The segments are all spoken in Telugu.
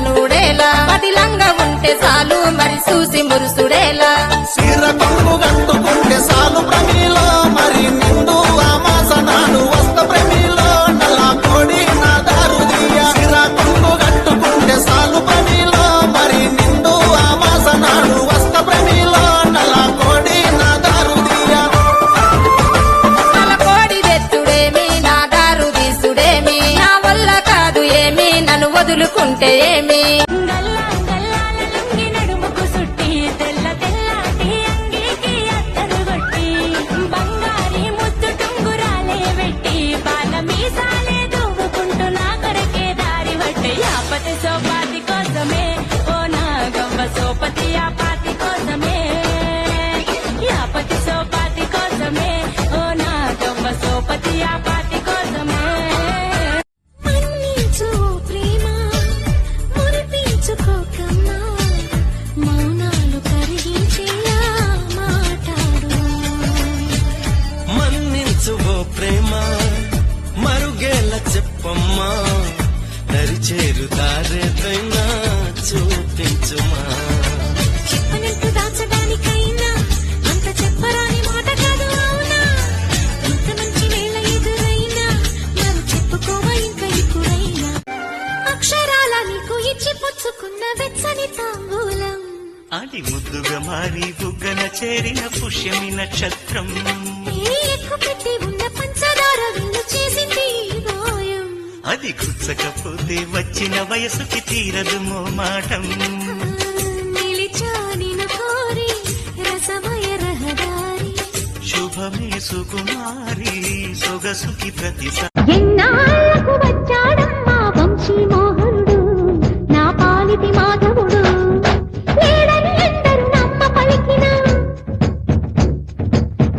నూడేలా పదిలంగా ఉంటే చాలు మరి చూసి మురుసుడేలా సీర కొంగు కట్టుకుంటే చాలు ప్రమిలో మరి నిండు ఆమాసనాడు వస్త ప్రమిలో నల్ల కోడి నా దారుదియ సీర కొంగు కట్టుకుంటే చాలు ప్రమిలో మరి నిండు ఆమాసనాడు వస్త ప్రమిలో నల్ల కోడి నా దారుదియ నల్ల కోడి తెచ్చుడేమి నా దారు తీసుడేమి నా వల్ల కాదు ఏమి నన్ను వదులుకుంటే ఏమి ప్రేమ మరుగేల చెప్పమ్మా దరిచేరుదారేదైనా చూపించుమా చెప్పనంటూ దాచడానికైనా అంత చెప్పరాని మాట కాదు అవునా ఇంత మంచి వేళ ఎదురైనా మరి చెప్పుకోవా ఇంకా ఇప్పుడైనా అక్షరాల నీకు ఇచ్చి పుచ్చుకున్న వెచ్చని తాంబూలం అది ముద్దుగా మారి బుగ్గన చేరిన పుష్యమి నక్షత్రం ఎక్కుపెట్టి ఉన్న పంచదార విందు చేసింది గాయం అది గుచ్చకపోతే వచ్చిన వయసుకి తీరదు మోమాటం నిలిచానిన కోరి రసమయ రహదారి శుభమే సుకుమారి సొగసుకి ప్రతిసా ఎన్నాళ్ళకు వచ్చాడమ్మా వంశీ మోహనుడు నా పాలిటి మాధవుడు లేడని ఎందరు నమ్మ పలికిన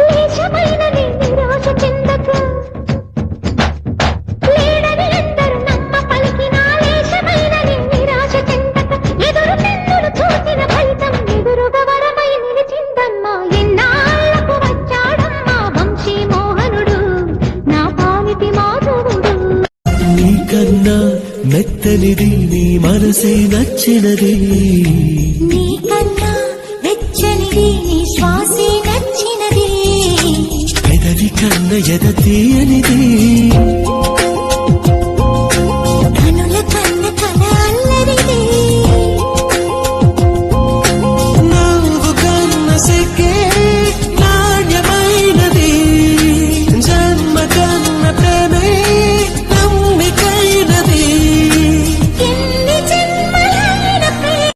లేశమైన నిరాశ చెందక లేడని ఎందరు నమ్మ పలికిన లేశమైన నిరాశ చెందక ఎదురు తెన్నులు చూసిన ఫలితం ఎదురుగా వరమై నిలిచిందమ్మా ఎన్నాళ్ళకు వచ్చాడమ్మా వంశీ మోహనుడు నా పాలిటి మాధవుడు నీకన్నా మెత్తనిది నీ మనసే నచ్చినది నీకన్నా వెచ్చనిది నీ శ్వాసే నచ్చినది పెదవి కన్న ఎద తీయనిది